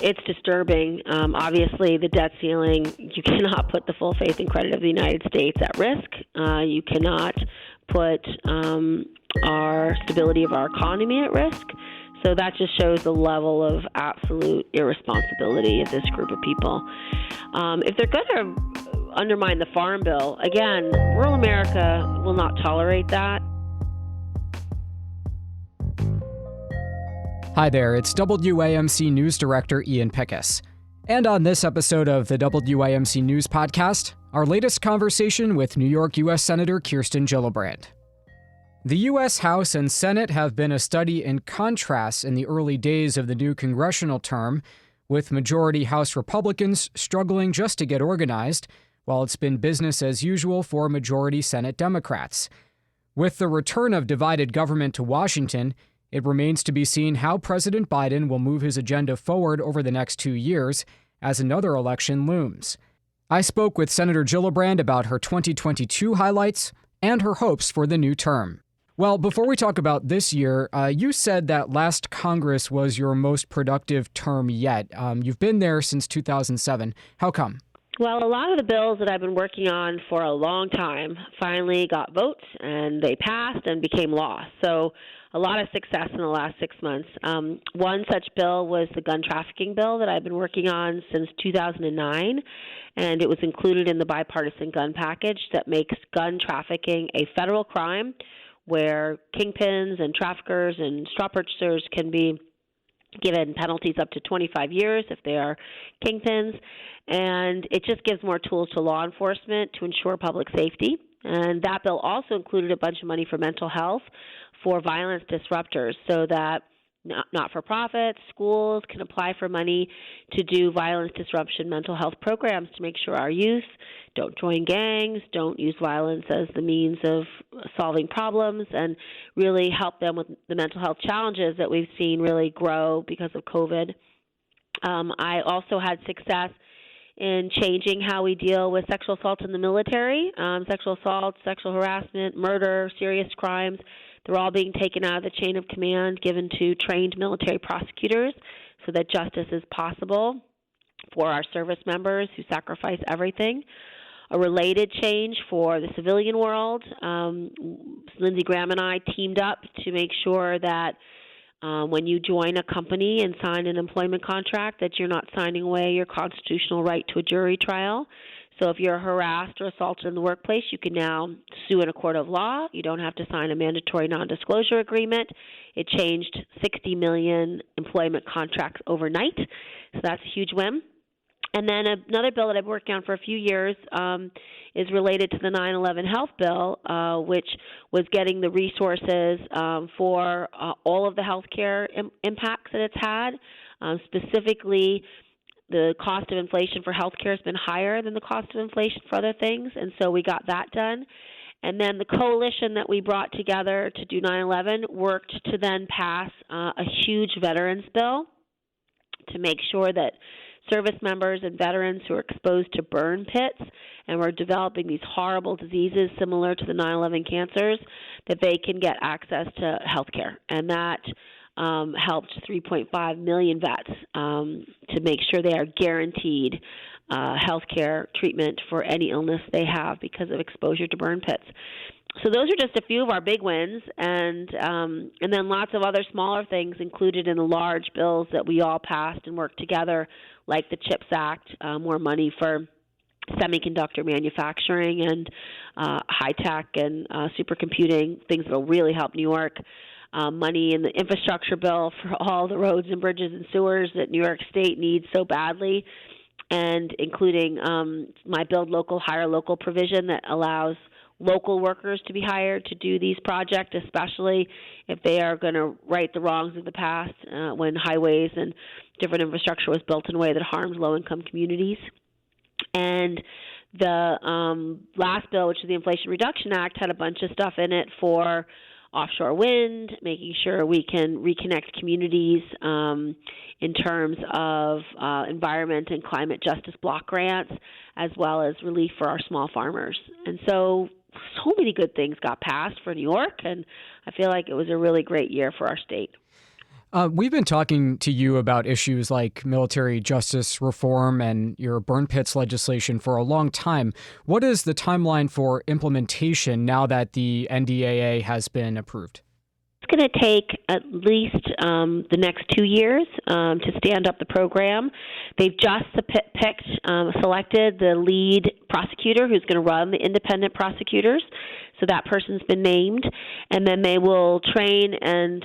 it's disturbing. Obviously, the debt ceiling, you cannot put the full faith and credit of the United States at risk. You cannot put our stability of our economy at risk. So that just shows the level of absolute irresponsibility of this group of people. If they're going to undermine the Farm Bill, again, rural America will not tolerate that. Hi there, it's WAMC News Director Ian Pickus. And on this episode of the WAMC News Podcast, our latest conversation with New York U.S. Senator Kirsten Gillibrand. The U.S. House and Senate have been a study in contrasts in the early days of the new congressional term, with majority House Republicans struggling just to get organized, while it's been business as usual for majority Senate Democrats. With the return of divided government to Washington, it remains to be seen how President Biden will move his agenda forward over the next 2 years as another election looms. I spoke with Senator Gillibrand about her 2022 highlights and her hopes for the new term. Well, before we talk about this year, you said that last Congress was your most productive term yet. You've been there since 2007. How come? Well, a lot of the bills that I've been working on for a long time finally got votes, and they passed and became law. So a lot of success in the last 6 months. One such bill was the gun trafficking bill that I've been working on since 2009, and it was included in the bipartisan gun package that makes gun trafficking a federal crime where kingpins and traffickers and straw purchasers can be given penalties up to 25 years if they are kingpins. And it just gives more tools to law enforcement to ensure public safety. And that bill also included a bunch of money for mental health for violence disruptors so that not-for-profits, schools can apply for money to do violence disruption mental health programs to make sure our youth don't join gangs, don't use violence as the means of solving problems, and really help them with the mental health challenges that we've seen really grow because of COVID. I also had success in changing how we deal with sexual assault in the military. Sexual assault, sexual harassment, murder, serious crimes, they're all being taken out of the chain of command, given to trained military prosecutors so that justice is possible for our service members who sacrifice everything. A related change for the civilian world, Lindsey Graham and I teamed up to make sure that when you join a company and sign an employment contract, that you're not signing away your constitutional right to a jury trial. So if you're harassed or assaulted in the workplace, you can now sue in a court of law. You don't have to sign a mandatory non-disclosure agreement. It changed 60 million employment contracts overnight, so that's a huge win. And then another bill that I've been working on for a few years is related to the 9/11 health bill, which was getting the resources for all of the healthcare impacts that it's had. Specifically, the cost of inflation for healthcare has been higher than the cost of inflation for other things, and so we got that done. And then the coalition that we brought together to do 9/11 worked to then pass a huge veterans bill to make sure that service members and veterans who are exposed to burn pits and were developing these horrible diseases similar to the 9/11 cancers, that they can get access to health care. And that helped 3.5 million vets to make sure they are guaranteed health care treatment for any illness they have because of exposure to burn pits. So those are just a few of our big wins, and then lots of other smaller things included in the large bills that we all passed and worked together, like the CHIPS Act, more money for semiconductor manufacturing and high-tech and supercomputing, things that will really help New York, money in the infrastructure bill for all the roads and bridges and sewers that New York State needs so badly, and including my Build Local, Hire Local provision that allows local workers to be hired to do these projects, especially if they are going to right the wrongs of the past when highways and different infrastructure was built in a way that harms low-income communities. And the last bill, which is the Inflation Reduction Act, had a bunch of stuff in it for offshore wind, making sure we can reconnect communities in terms of environment and climate justice block grants, as well as relief for our small farmers. And so many good things got passed for New York, and I feel like it was a really great year for our state. We've been talking to you about issues like military justice reform and your burn pits legislation for a long time. What is the timeline for implementation now that the NDAA has been approved? It's going to take at least the next 2 years to stand up the program. They've just selected the lead prosecutor who's going to run the independent prosecutors. So that person's been named, and then they will train and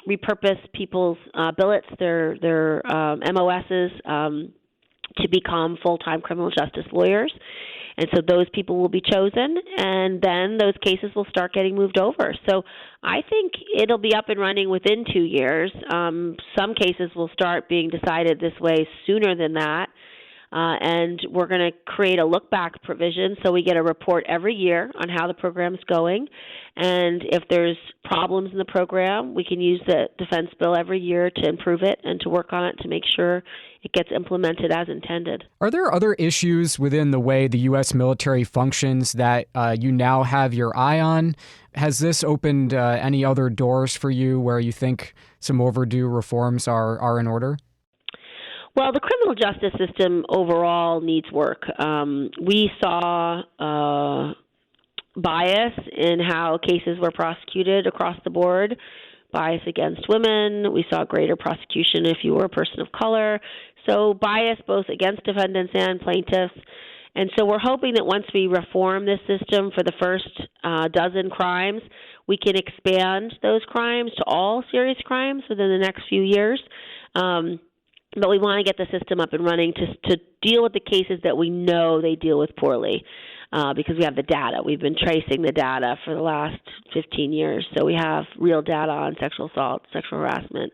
repurpose people's billets, their MOSs, to become full-time criminal justice lawyers. And so those people will be chosen, and then those cases will start getting moved over. So I think it'll be up and running within 2 years. Some cases will start being decided this way sooner than that. And we're going to create a look-back provision so we get a report every year on how the program's going. And if there's problems in the program, we can use the defense bill every year to improve it and to work on it to make sure it gets implemented as intended. Are there other issues within the way the U.S. military functions that you now have your eye on? Has this opened any other doors for you where you think some overdue reforms are in order? Well, the criminal justice system overall needs work. We saw bias in how cases were prosecuted across the board, bias against women. We saw greater prosecution if you were a person of color. So bias both against defendants and plaintiffs. And so we're hoping that once we reform this system for the first dozen crimes, we can expand those crimes to all serious crimes within the next few years. But we want to get the system up and running to deal with the cases that we know they deal with poorly because we have the data. We've been tracing the data for the last 15 years. So we have real data on sexual assault, sexual harassment,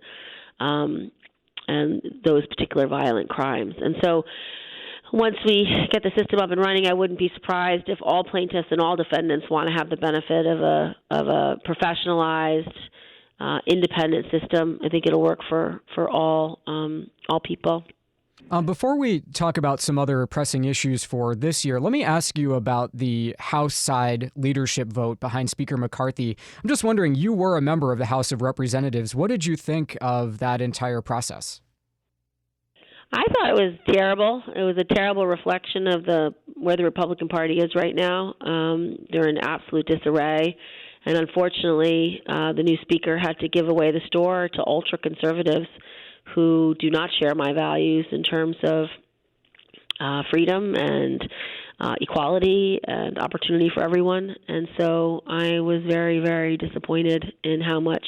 and those particular violent crimes. And so once we get the system up and running, I wouldn't be surprised if all plaintiffs and all defendants want to have the benefit of a professionalized independent system. I think it'll work for all people. Before we talk about some other pressing issues for this year, let me ask you about the House side leadership vote behind Speaker McCarthy. I'm just wondering, you were a member of the House of Representatives. What did you think of that entire process? I thought it was terrible. It was a terrible reflection of where the Republican Party is right now. They're in absolute disarray. And unfortunately, the new speaker had to give away the store to ultra-conservatives who do not share my values in terms of freedom and equality and opportunity for everyone. And so I was very, very disappointed in how much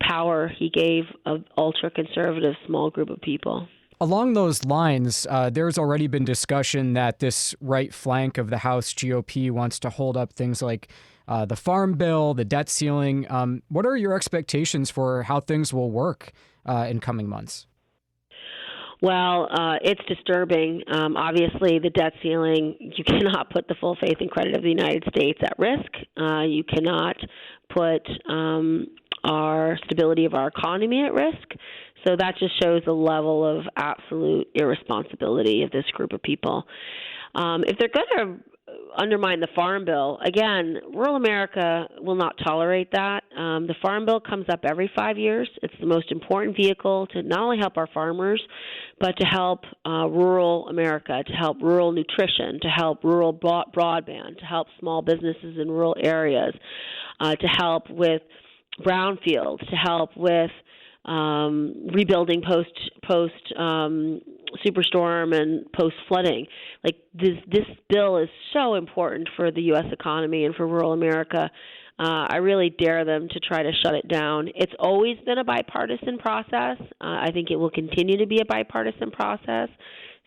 power he gave an ultra-conservative small group of people. Along those lines, there's already been discussion that this right flank of the House GOP wants to hold up things like the farm bill, the debt ceiling. What are your expectations for how things will work in coming months? Well, it's disturbing. Obviously, the debt ceiling, you cannot put the full faith and credit of the United States at risk. You cannot put our stability of our economy at risk. So that just shows the level of absolute irresponsibility of this group of people. If they're going to undermine the Farm Bill, again, rural America will not tolerate that. The Farm Bill comes up every 5 years. It's the most important vehicle to not only help our farmers, but to help rural America, to help rural nutrition, to help rural broadband, to help small businesses in rural areas, to help with brownfields, to help with rebuilding post superstorm and post flooding. Like this bill is so important for the U.S. economy and for rural America. I really dare them to try to shut it down. It's always been a bipartisan process. I think it will continue to be a bipartisan process.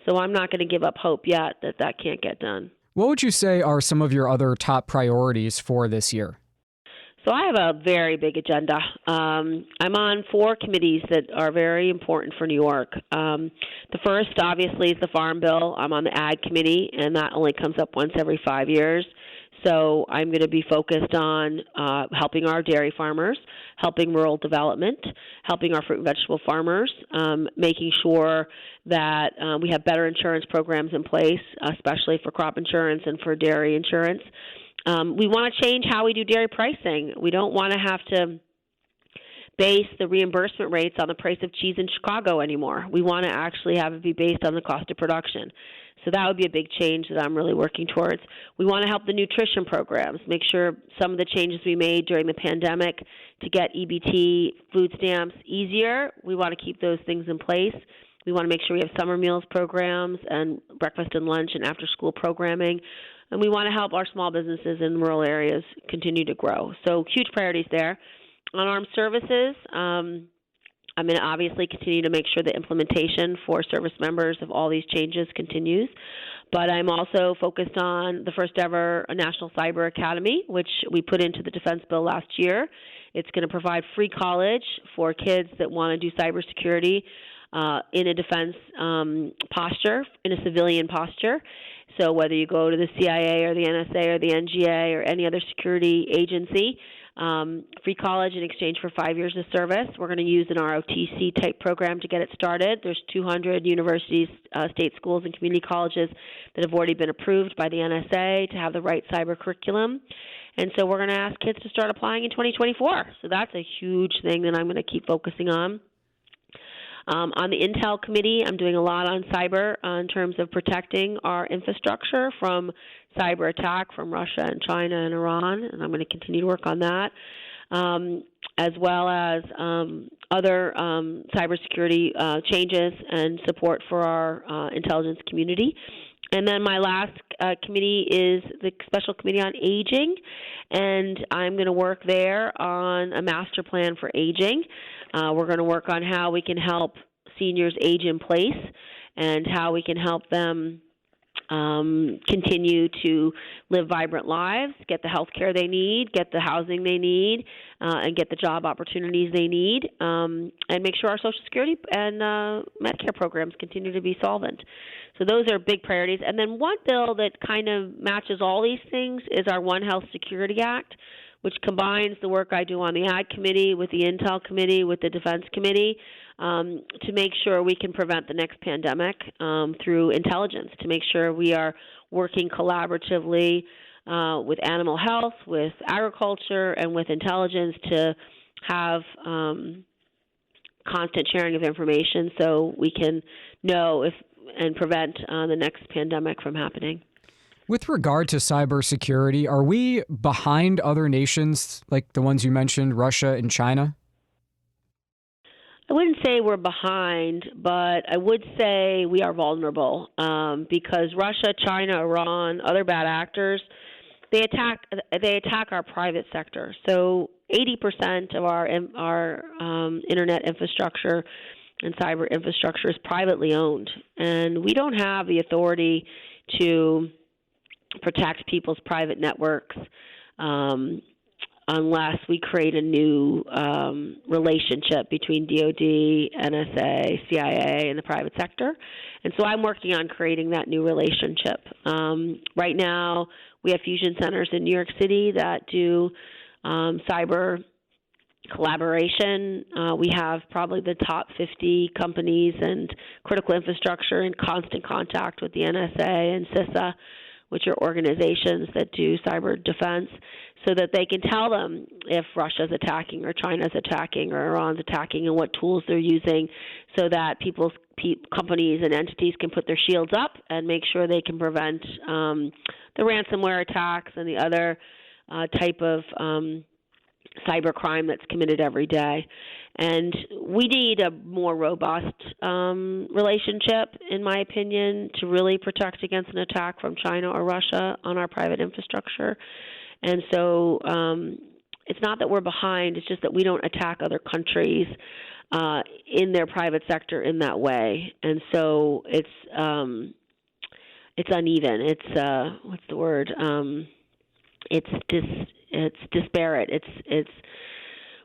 So I'm not going to give up hope yet that can't get done. What would you say are some of your other top priorities for this year? So I have a very big agenda. I'm on 4 committees that are very important for New York. The first, obviously, is the Farm Bill. I'm on the Ag Committee, and that only comes up once every 5 years. So I'm going to be focused on helping our dairy farmers, helping rural development, helping our fruit and vegetable farmers, making sure that we have better insurance programs in place, especially for crop insurance and for dairy insurance. We want to change how we do dairy pricing. We don't want to have to base the reimbursement rates on the price of cheese in Chicago anymore. We want to actually have it be based on the cost of production. So that would be a big change that I'm really working towards. We want to help the nutrition programs, make sure some of the changes we made during the pandemic to get EBT food stamps easier. We want to keep those things in place. We want to make sure we have summer meals programs and breakfast and lunch and after-school programming. And we want to help our small businesses in rural areas continue to grow. So huge priorities there. On armed services, I'm going to obviously continue to make sure the implementation for service members of all these changes continues. But I'm also focused on the first ever National Cyber Academy, which we put into the defense bill last year. It's going to provide free college for kids that want to do cybersecurity in a defense posture, in a civilian posture. So whether you go to the CIA or the NSA or the NGA or any other security agency, free college in exchange for 5 years of service. We're going to use an ROTC type program to get it started. There's 200 universities, state schools, and community colleges that have already been approved by the NSA to have the right cyber curriculum. And so we're going to ask kids to start applying in 2024. So that's a huge thing that I'm going to keep focusing on. On the Intel Committee, I'm doing a lot on cyber in terms of protecting our infrastructure from cyber attack from Russia and China and Iran, and I'm going to continue to work on that, as well as other cybersecurity changes and support for our intelligence community. And then my last committee is the Special Committee on Aging, and I'm going to work there on a master plan for aging. We're going to work on how we can help seniors age in place and how we can help them continue to live vibrant lives, get the health care they need, get the housing they need, and get the job opportunities they need, and make sure our Social Security and Medicare programs continue to be solvent. So those are big priorities. And then one bill that kind of matches all these things is our One Health Security Act, which combines the work I do on the Ag Committee with the Intel Committee, with the Defense Committee, to make sure we can prevent the next pandemic through intelligence, to make sure we are working collaboratively with animal health, with agriculture, and with intelligence to have constant sharing of information so we can know if and prevent the next pandemic from happening. With regard to cybersecurity, are we behind other nations like the ones you mentioned, Russia and China? I wouldn't say we're behind, but I would say we are vulnerable because Russia, China, Iran, other bad actors, they attack our private sector. So 80% of our internet infrastructure and cyber infrastructure is privately owned, and we don't have the authority to protect people's private networks unless we create a new relationship between DoD, NSA, CIA, and the private sector. And so I'm working on creating that new relationship. Right now, we have fusion centers in New York City that do cyber collaboration. We have probably the top 50 companies and critical infrastructure in constant contact with the NSA and CISA, which are organizations that do cyber defense, so that they can tell them if Russia's attacking or China's attacking or Iran's attacking and what tools they're using, so that companies and entities can put their shields up and make sure they can prevent the ransomware attacks and the other type of cyber crime that's committed every day. And we need a more robust relationship, in my opinion, to really protect against an attack from China or Russia on our private infrastructure. And so it's not that we're behind, it's just that we don't attack other countries in their private sector in that way. And so it's uneven. It's what's the word? It's disparate.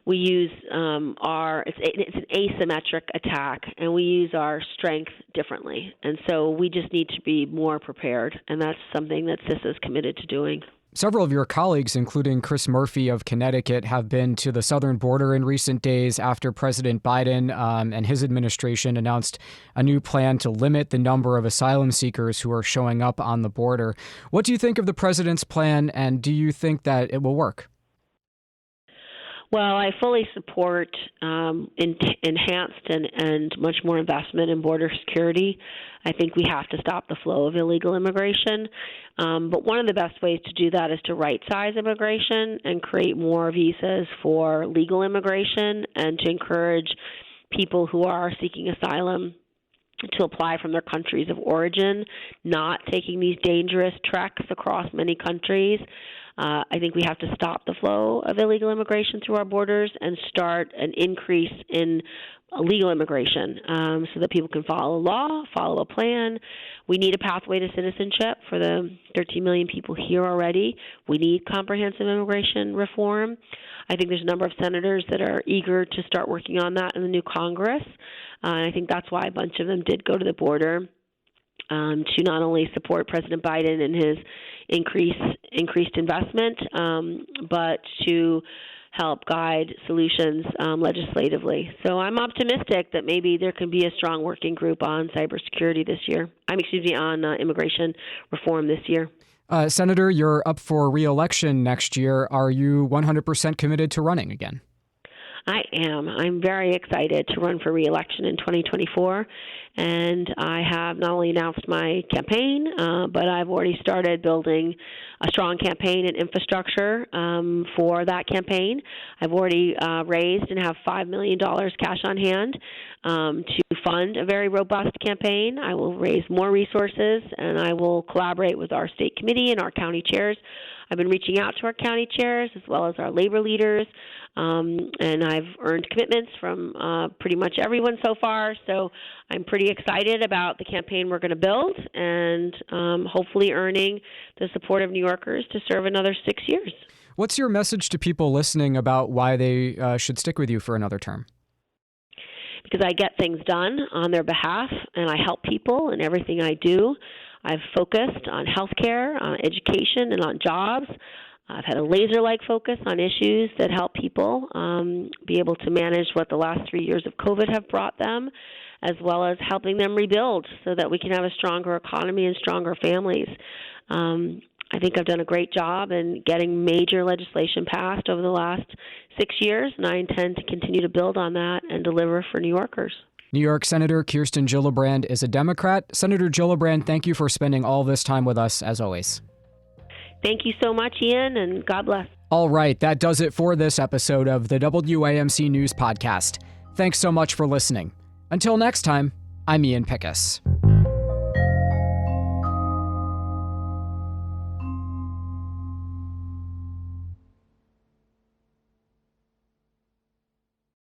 We use it's an asymmetric attack, and we use our strength differently. And so we just need to be more prepared, and that's something that CISA is committed to doing. Several of your colleagues, including Chris Murphy of Connecticut, have been to the southern border in recent days after President Biden and his administration announced a new plan to limit the number of asylum seekers who are showing up on the border. What do you think of the president's plan, and do you think that it will work? Well, I fully support enhanced and much more investment in border security. I think we have to stop the flow of illegal immigration. But one of the best ways to do that is to right-size immigration and create more visas for legal immigration and to encourage people who are seeking asylum to apply from their countries of origin, not taking these dangerous treks across many countries. I think we have to stop the flow of illegal immigration through our borders and start an increase in legal immigration so that people can follow a law, follow a plan. We need a pathway to citizenship for the 13 million people here already. We need comprehensive immigration reform. I think there's a number of senators that are eager to start working on that in the new Congress. And I think that's why a bunch of them did go to the border to not only support President Biden and his increased investment, but to help guide solutions legislatively. So I'm optimistic that maybe there can be a strong working group on cybersecurity this year. On immigration reform this year. Senator, you're up for re-election next year. Are you 100% committed to running again? I am. I'm very excited to run for re-election in 2024, and I have not only announced my campaign, but I've already started building a strong campaign and infrastructure for that campaign. I've already raised and have $5 million cash on hand to fund a very robust campaign. I will raise more resources, and I will collaborate with our state committee and our county chairs. I've been reaching out to our county chairs as well as our labor leaders, and I've earned commitments from pretty much everyone so far. So I'm pretty excited about the campaign we're going to build and hopefully earning the support of New Yorkers to serve another 6 years. What's your message to people listening about why they should stick with you for another term? Because I get things done on their behalf, and I help people in everything I do. I've focused on healthcare, on education, and on jobs. I've had a laser-like focus on issues that help people be able to manage what the last 3 years of COVID have brought them, as well as helping them rebuild so that we can have a stronger economy and stronger families. I think I've done a great job in getting major legislation passed over the last 6 years, and I intend to continue to build on that and deliver for New Yorkers. New York Senator Kirsten Gillibrand is a Democrat. Senator Gillibrand, thank you for spending all this time with us, as always. Thank you so much, Ian, and God bless. All right, that does it for this episode of the WAMC News Podcast. Thanks so much for listening. Until next time, I'm Ian Pickus.